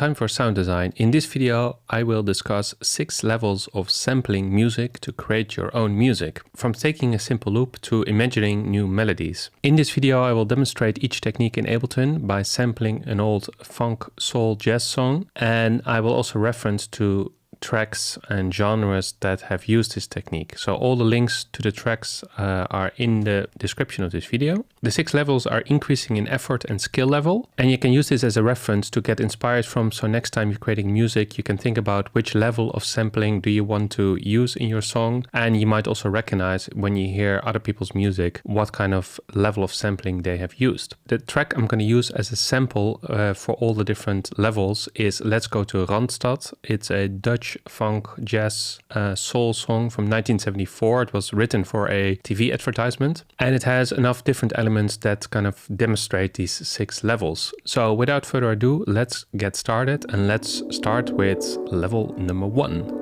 time for sound design. In this video, I will discuss 6 levels of sampling music to create your own music, from taking a simple loop to imagining new melodies. In this video, I will demonstrate each technique in Ableton by sampling an old funk, soul, jazz song, and I will also reference to tracks and genres that have used this technique. So all the links to the tracks are in the description of this video. The 6 levels are increasing in effort and skill level, and you can use this as a reference to get inspired from. So next time you're creating music, you can think about which level of sampling do you want to use in your song, and you might also recognize when you hear other people's music what kind of level of sampling they have used. The track I'm going to use as a sample for all the different levels is Let's Go to Randstad. It's a Dutch funk, jazz, soul song from 1974. It was written for a TV advertisement, and it has enough different elements that kind of demonstrate these 6 levels. So without further ado, let's get started, and let's start with level number 1.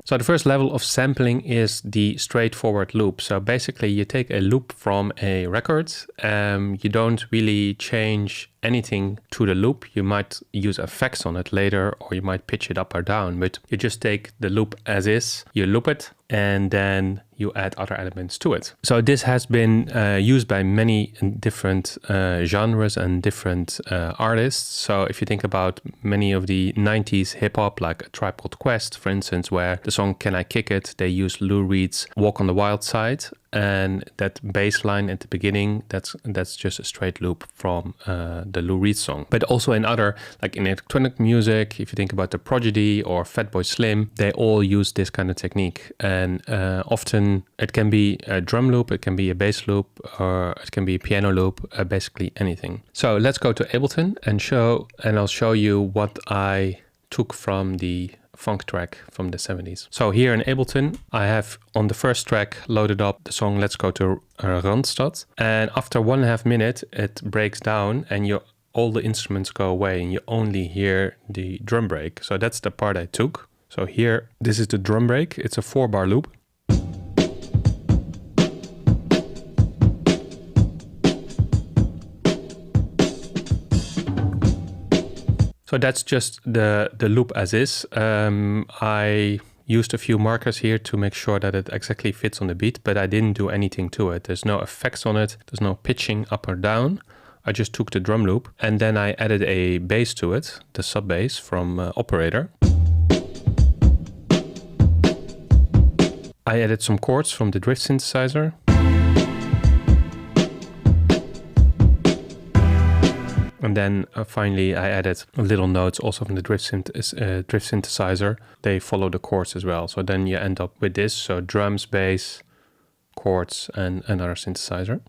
So the first level of sampling is the straightforward loop. So basically you take a loop from a record, you don't really change anything to the loop. You might use effects on it later, or you might pitch it up or down, but you just take the loop as is, you loop it, and then you add other elements to it. So this has been used by many different genres and different artists. So if you think about many of the 90s hip hop, like A Tribe Called Quest, for instance, where the song Can I Kick It, they use Lou Reed's Walk on the Wild Side. And that bass line at the beginning, that's just a straight loop from the Lou Reed song. But also in other, like in electronic music, if you think about the Prodigy or Fatboy Slim, they all use this kind of technique. And often it can be a drum loop, it can be a bass loop, or it can be a piano loop, basically anything. So let's go to Ableton and I'll show you what I took from the funk track from the 70s. So here in Ableton, I have on the first track loaded up the song Let's Go to Randstad. And after 1.5 minutes, it breaks down and all the instruments go away and you only hear the drum break. So that's the part I took. So here, this is the drum break. It's a 4-bar loop. So that's just the loop as is. I used a few markers here to make sure that it exactly fits on the beat, but I didn't do anything to it. There's no effects on it. There's no pitching up or down. I just took the drum loop and then I added a bass to it, the sub bass from Operator. I added some chords from the drift synthesizer. And then finally I added little notes also from the drift synthesizer. They follow the chords as well. So then you end up with this. So drums, bass, chords, and another synthesizer.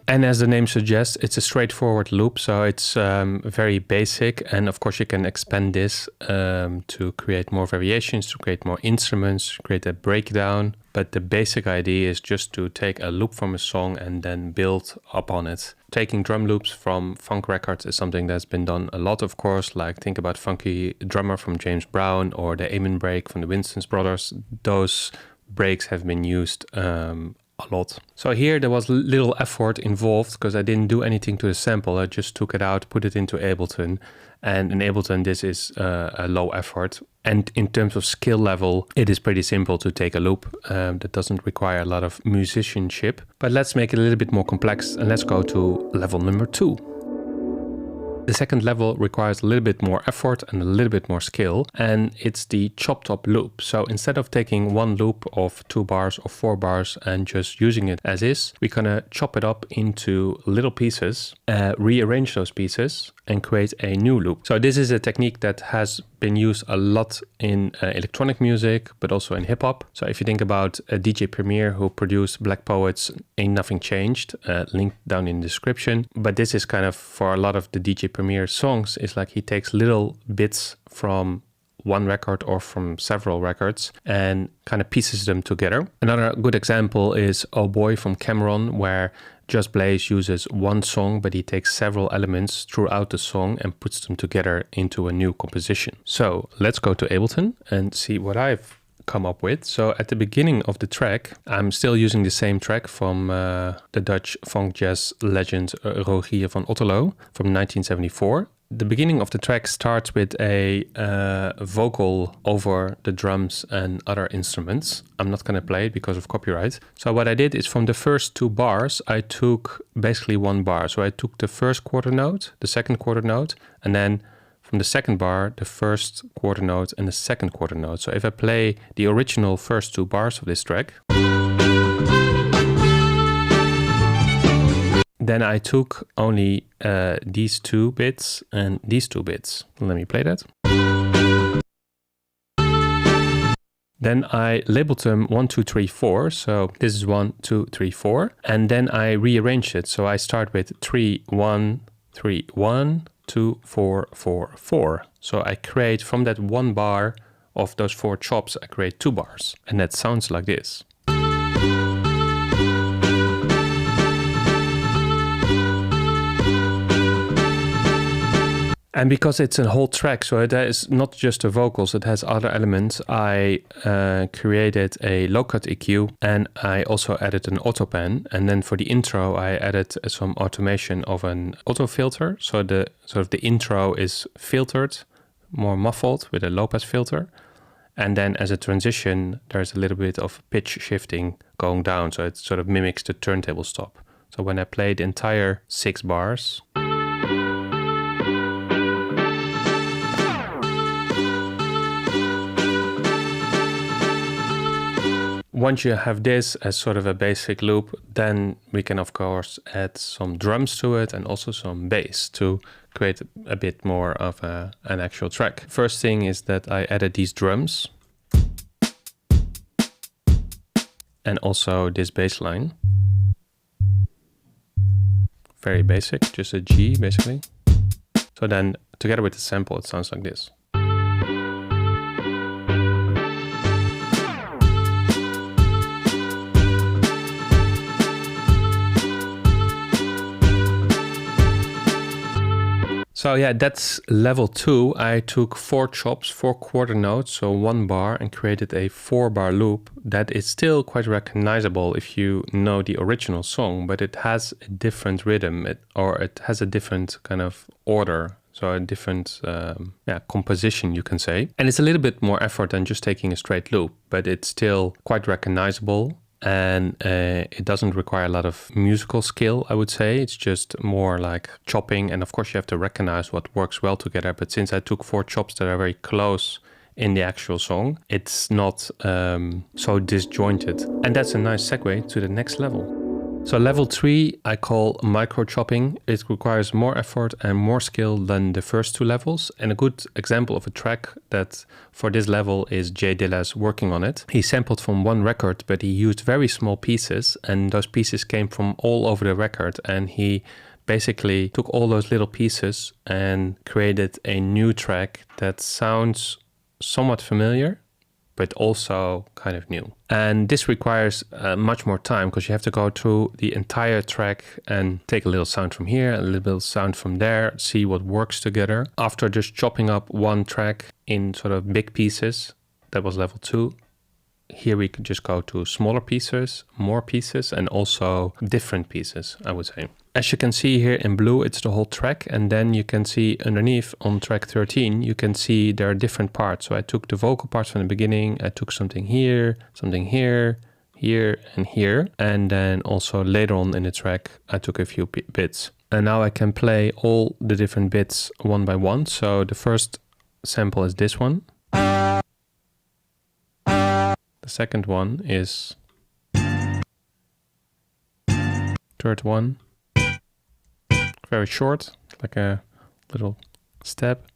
And as the name suggests, it's a straightforward loop, so it's very basic. And of course, you can expand this to create more variations, to create more instruments, create a breakdown. But the basic idea is just to take a loop from a song and then build upon it. Taking drum loops from funk records is something that's been done a lot, of course. Like think about Funky Drummer from James Brown or the Amen break from the Winston Brothers. Those breaks have been used a lot. So here there was little effort involved because I didn't do anything to the sample. I just took it out, put it into Ableton, and in Ableton this is a low effort. And in terms of skill level, it is pretty simple to take a loop that doesn't require a lot of musicianship. But let's make it a little bit more complex and let's go to level number 2. The second level requires a little bit more effort and a little bit more skill, and it's the chopped up loop. So instead of taking one loop of 2 bars or 4 bars and just using it as is, we're gonna chop it up into little pieces, rearrange those pieces, and create a new loop. So this is a technique that has been used a lot in electronic music, but also in hip hop. So if you think about a DJ Premier who produced Black Poet's Ain't Nothing Changed, linked down in the description. But this is kind of for a lot of the DJ Premier songs, it's like he takes little bits from one record or from several records and kind of pieces them together. Another good example is Oh Boy from Cameron, where Just Blaze uses one song, but he takes several elements throughout the song and puts them together into a new composition. So let's go to Ableton and see what I've come up with. So at the beginning of the track, I'm still using the same track from the Dutch funk jazz legend Rogier van Otterlo from 1974. The beginning of the track starts with a vocal over the drums and other instruments. I'm not going to play it because of copyright. So what I did is from the first 2 bars, I took basically 1 bar. So I took the first quarter note, the second quarter note, and then from the second bar, the first quarter note and the second quarter note. So if I play the original first 2 bars of this track, then I took only these 2 bits and these 2 bits. Let me play that. Then I labeled them 1, 2, 3, 4. So this is 1, 2, 3, 4. And then I rearranged it. So I start with 3, 1, 3, 1, 2, 4, 4, 4. So I create from that 1 bar of those 4 chops, I create 2 bars. And that sounds like this. And because it's a whole track, so it is not just the vocals, it has other elements, I created a low-cut EQ and I also added an auto pan. And then for the intro, I added some automation of an auto filter. So the intro is filtered, more muffled with a low-pass filter. And then as a transition, there's a little bit of pitch shifting going down. So it sort of mimics the turntable stop. So when I play the entire 6 bars, once you have this as sort of a basic loop, then we can of course add some drums to it and also some bass to create a bit more of an actual track. First thing is that I added these drums and also this bass line. Very basic, just a G basically. So then together with the sample, it sounds like this. So yeah, that's level 2. I took 4 chops, 4 quarter notes, so 1 bar, and created a 4-bar loop that is still quite recognizable if you know the original song, but it has a different rhythm, or it has a different kind of order. So a different composition, you can say. And it's a little bit more effort than just taking a straight loop, but it's still quite recognizable. And it doesn't require a lot of musical skill, I would say. It's just more like chopping. And of course, you have to recognize what works well together. But since I took 4 chops that are very close in the actual song, it's not so disjointed. And that's a nice segue to the next level. So level 3 I call micro chopping. It requires more effort and more skill than the first 2 levels. And a good example of a track that for this level is Jay Dilla's working on it. He sampled from 1 record, but he used very small pieces, and those pieces came from all over the record. And he basically took all those little pieces and created a new track that sounds somewhat familiar, but also kind of new. And this requires much more time because you have to go through the entire track and take a little sound from here, a little bit of sound from there, see what works together. After just chopping up 1 track in sort of big pieces, that was level 2. Here we could just go to smaller pieces, more pieces, and also different pieces, I would say. As you can see here in blue, it's the whole track. And then you can see underneath on track 13, you can see there are different parts. So I took the vocal parts from the beginning. I took something here, here, and here. And then also later on in the track, I took a few bits. And now I can play all the different bits one by one. So the first sample is this one. The second one is third one. Very short, like a little step.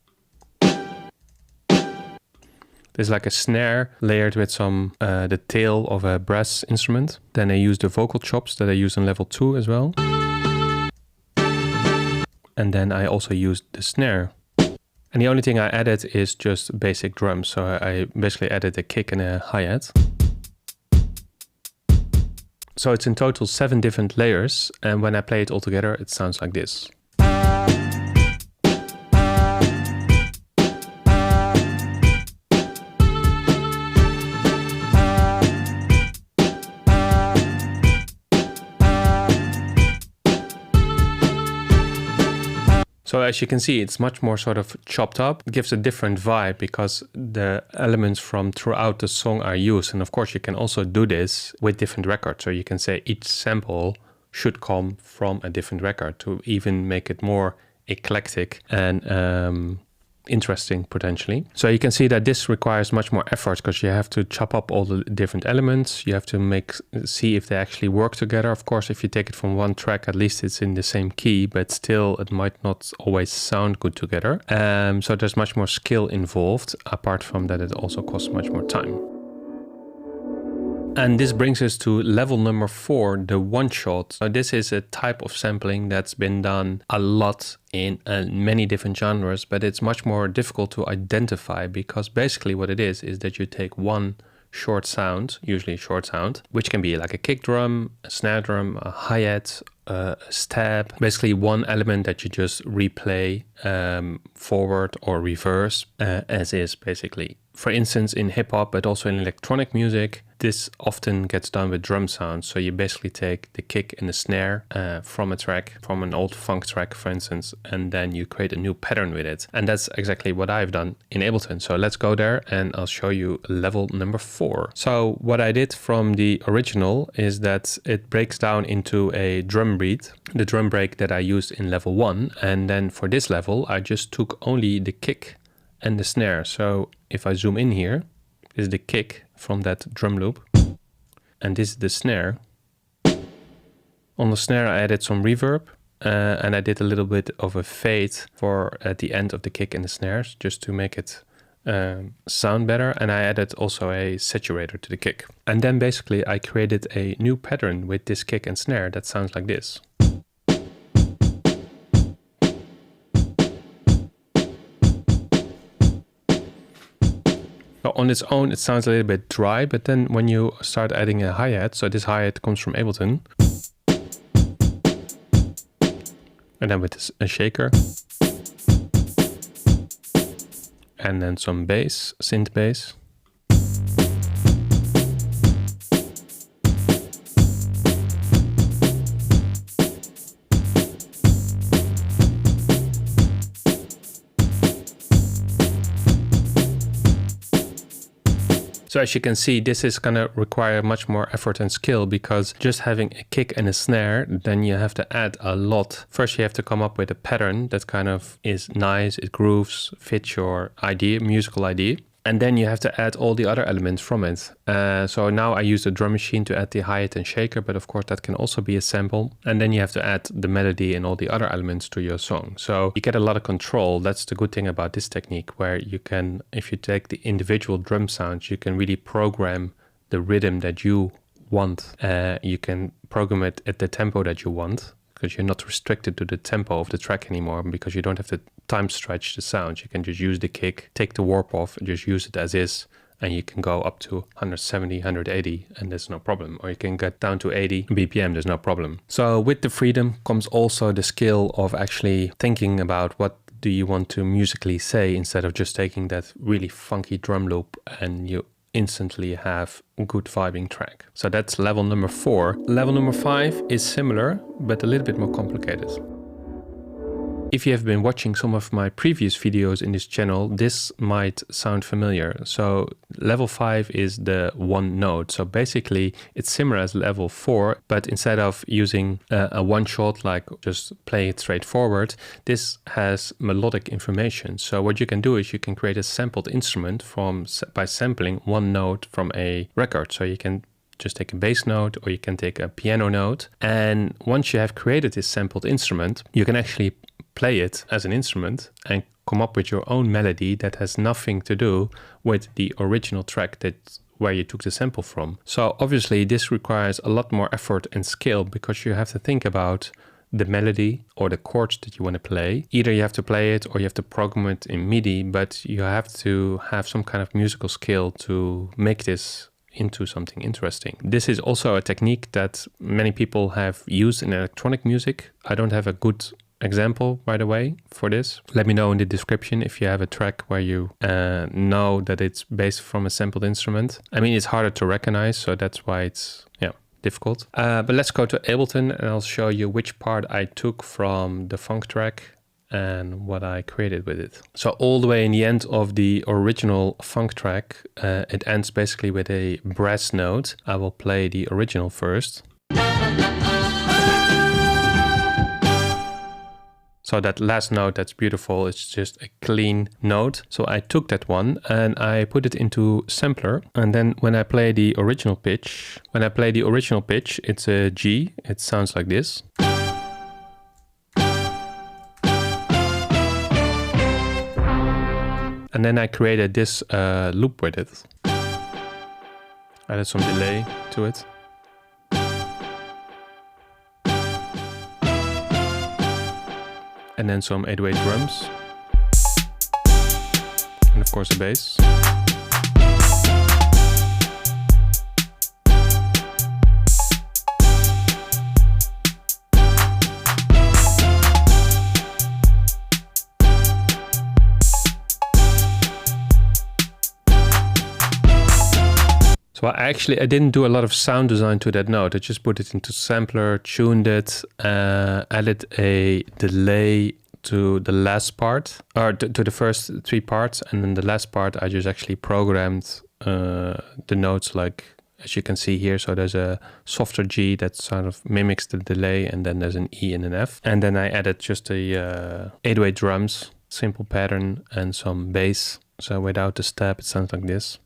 There's like a snare layered with some the tail of a brass instrument. Then I use the vocal chops that I use in level 2 as well. And then I also used the snare. And the only thing I added is just basic drums. So I basically added a kick and a hi-hat. So it's in total 7 different layers. And when I play it all together, it sounds like this. So as you can see, it's much more sort of chopped up. It gives a different vibe because the elements from throughout the song are used. And of course, you can also do this with different records. So you can say each sample should come from a different record to even make it more eclectic and interesting potentially. So you can see that this requires much more effort because you have to chop up all the different elements. You have to see if they actually work together. Of course, if you take it from one track, at least it's in the same key, but still it might not always sound good together. So there's much more skill involved. Apart from that, it also costs much more time. And this brings us to level number 4, the one shot. So this is a type of sampling that's been done a lot in many different genres, but it's much more difficult to identify because basically what it is that you take one short sound, usually a short sound, which can be like a kick drum, a snare drum, a hi-hat, a stab, basically one element that you just replay forward or reverse as is basically. For instance, in hip hop, but also in electronic music, this often gets done with drum sounds. So you basically take the kick and the snare from a track, from an old funk track, for instance, and then you create a new pattern with it. And that's exactly what I've done in Ableton. So let's go there and I'll show you level number 4. So what I did from the original is that it breaks down into a drum beat, the drum break that I used in level 1. And then for this level, I just took only the kick and the snare. So if I zoom in here, this is the kick from that drum loop, and this is the snare. On the snare I added some reverb and I did a little bit of a fade for at the end of the kick and the snares just to make it sound better, and I added also a saturator to the kick. And then basically I created a new pattern with this kick and snare that sounds like this. So on its own, it sounds a little bit dry, but then when you start adding a hi-hat, so this hi-hat comes from Ableton, and then with a shaker, and then some bass, synth bass. So as you can see, this is going to require much more effort and skill because just having a kick and a snare, then you have to add a lot. First, you have to come up with a pattern that kind of is nice, it grooves, fits your idea, musical idea. And then you have to add all the other elements from it. So now I use the drum machine to add the hi-hat and shaker, but of course that can also be a sample. And then you have to add the melody and all the other elements to your song. So you get a lot of control. That's the good thing about this technique, where you can, if you take the individual drum sounds, you can really program the rhythm that you want. You can program it at the tempo that you want, because you're not restricted to the tempo of the track anymore, because you don't have to time stretch the sound. You can just use the kick, take the warp off, and just use it as is, and you can go up to 170, 180, and there's no problem. Or you can get down to 80 BPM, there's no problem. So with the freedom comes also the skill of actually thinking about what do you want to musically say, instead of just taking that really funky drum loop and you instantly have a good vibing track. So that's level number 4. Level number 5 is similar, but a little bit more complicated. If you have been watching some of my previous videos in this channel, this might sound familiar. So level 5 is the one note. So basically it's similar as level 4, but instead of using a one shot, like just play it straight forward, this has melodic information. So what you can do is you can create a sampled instrument by sampling one note from a record. So you can just take a bass note, or you can take a piano note. And once you have created this sampled instrument, you can actually play it as an instrument and come up with your own melody that has nothing to do with the original track where you took the sample from. So obviously this requires a lot more effort and skill, because you have to think about the melody or the chords that you want to play. Either you have to play it or you have to program it in MIDI, but you have to have some kind of musical skill to make this into something interesting. This is also a technique that many people have used in electronic music. I don't have a good example, by the way, for this. Let me know in the description if you have a track where you know that it's based from a sampled instrument. I mean, it's harder to recognize, so that's why it's difficult. But let's go to Ableton and I'll show you which part I took from the funk track and what I created with it. So all the way in the end of the original funk track, it ends basically with a brass note. I will play the original first. So that last note, that's beautiful. It's just a clean note. So I took that one and I put it into sampler. And then when I play the original pitch, it's a G. It sounds like this. And then I created this loop with it. Added some delay to it. And then some 808 drums. And of course a bass. So I didn't do a lot of sound design to that note. I just put it into sampler, tuned it, added a delay to the last part, or to the first 3 parts, and then the last part I just actually programmed the notes like, as you can see here. So there's a softer G that sort of mimics the delay, and then there's an E and an F. And then I added just a 808 drums, simple pattern, and some bass. So without the step, it sounds like this.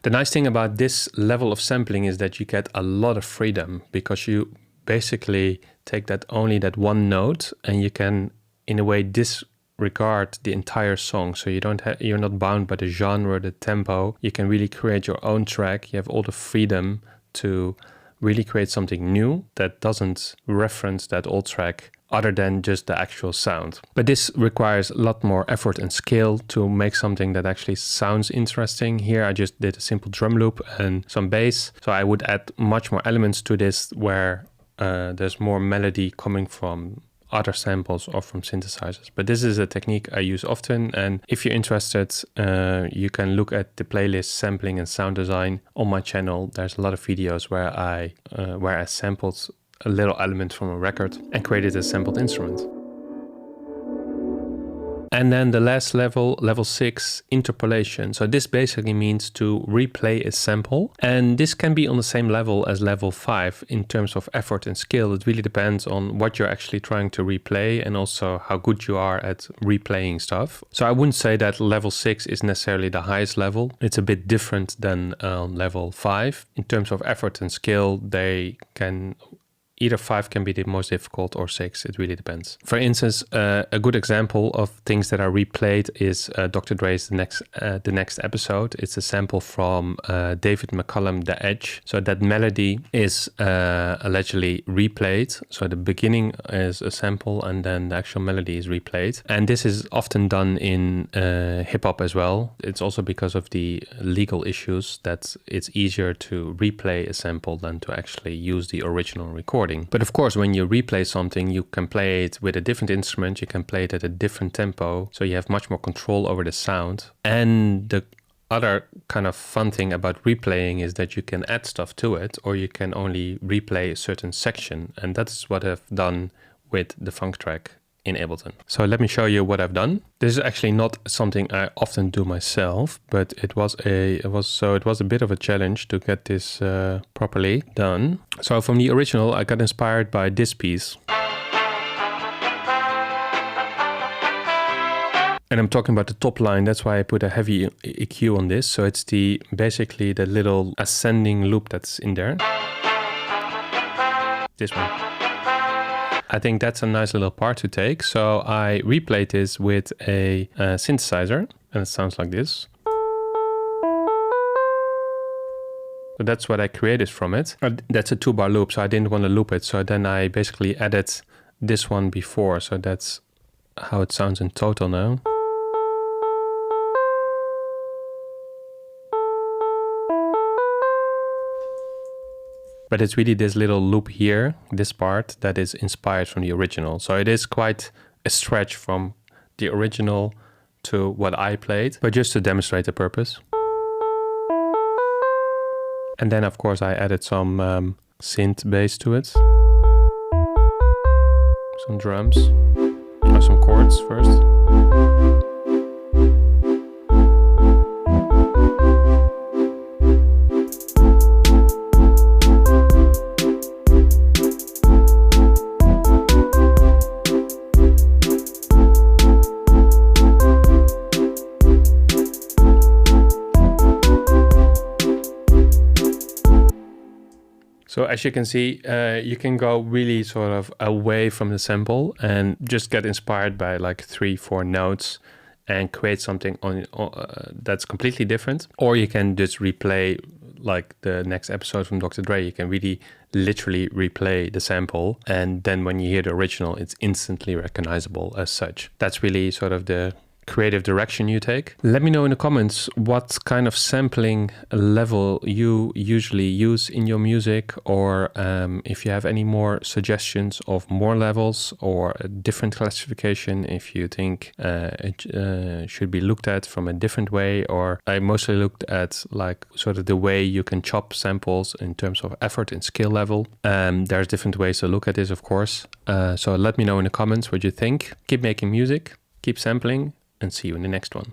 The nice thing about this level of sampling is that you get a lot of freedom, because you basically take only that one note, and you can in a way disregard the entire song. So you're not bound by the genre, the tempo. You can really create your own track. You have all the freedom to really create something new that doesn't reference that old track, other than just the actual sound. But this requires a lot more effort and skill to make something that actually sounds interesting. Here I just did a simple drum loop and some bass. So I would add much more elements to this, where there's more melody coming from other samples or from synthesizers. But this is a technique I use often, and if you're interested, you can look at the playlist Sampling and Sound Design on my channel. There's a lot of videos where I sampled a little element from a record and created a sampled instrument. And then the last level, level 6, interpolation. So this basically means to replay a sample. And this can be on the same level as level 5 in terms of effort and skill. It really depends on what you're actually trying to replay, and also how good you are at replaying stuff. So I wouldn't say that level 6 is necessarily the highest level. It's a bit different than level 5. In terms of effort and skill, either 5 can be the most difficult, or 6, it really depends. For instance, a good example of things that are replayed is Dr. Dre's The Next Episode. It's a sample from David McCallum, The Edge. So that melody is allegedly replayed. So the beginning is a sample, and then the actual melody is replayed. And this is often done in hip-hop as well. It's also because of the legal issues that it's easier to replay a sample than to actually use the original recording. But of course, when you replay something, you can play it with a different instrument, you can play it at a different tempo, so you have much more control over the sound. And the other kind of fun thing about replaying is that you can add stuff to it, or you can only replay a certain section. And that's what I've done with the funk track in Ableton. So let me show you what I've done. This is actually not something I often do myself, but it was a bit of a challenge to get this properly done. So from the original, I got inspired by this piece. And I'm talking about the top line, that's why I put a heavy EQ on this. So it's basically the little ascending loop that's in there. This one. I think that's a nice little part to take. So I replayed this with a synthesizer, and it sounds like this. So that's what I created from it. That's a 2-bar loop, so I didn't want to loop it. So then I basically added this one before. So that's how it sounds in total now. But it's really this little loop here, this part, that is inspired from the original. So it is quite a stretch from the original to what I played, but just to demonstrate the purpose. And then of course I added some synth bass to it. Some drums, or some chords first. So as you can see, you can go really sort of away from the sample and just get inspired by like 3-4 notes and create something that's completely different. Or you can just replay, like the next episode from Dr. Dre, you can really literally replay the sample. And then when you hear the original, it's instantly recognizable as such. That's really sort of the creative direction you take. Let me know in the comments what kind of sampling level you usually use in your music, or if you have any more suggestions of more levels or a different classification, if you think it should be looked at from a different way. Or I mostly looked at like sort of the way you can chop samples in terms of effort and skill level. There's different ways to look at this, of course. So let me know in the comments what you think. Keep making music, keep sampling, and see you in the next one.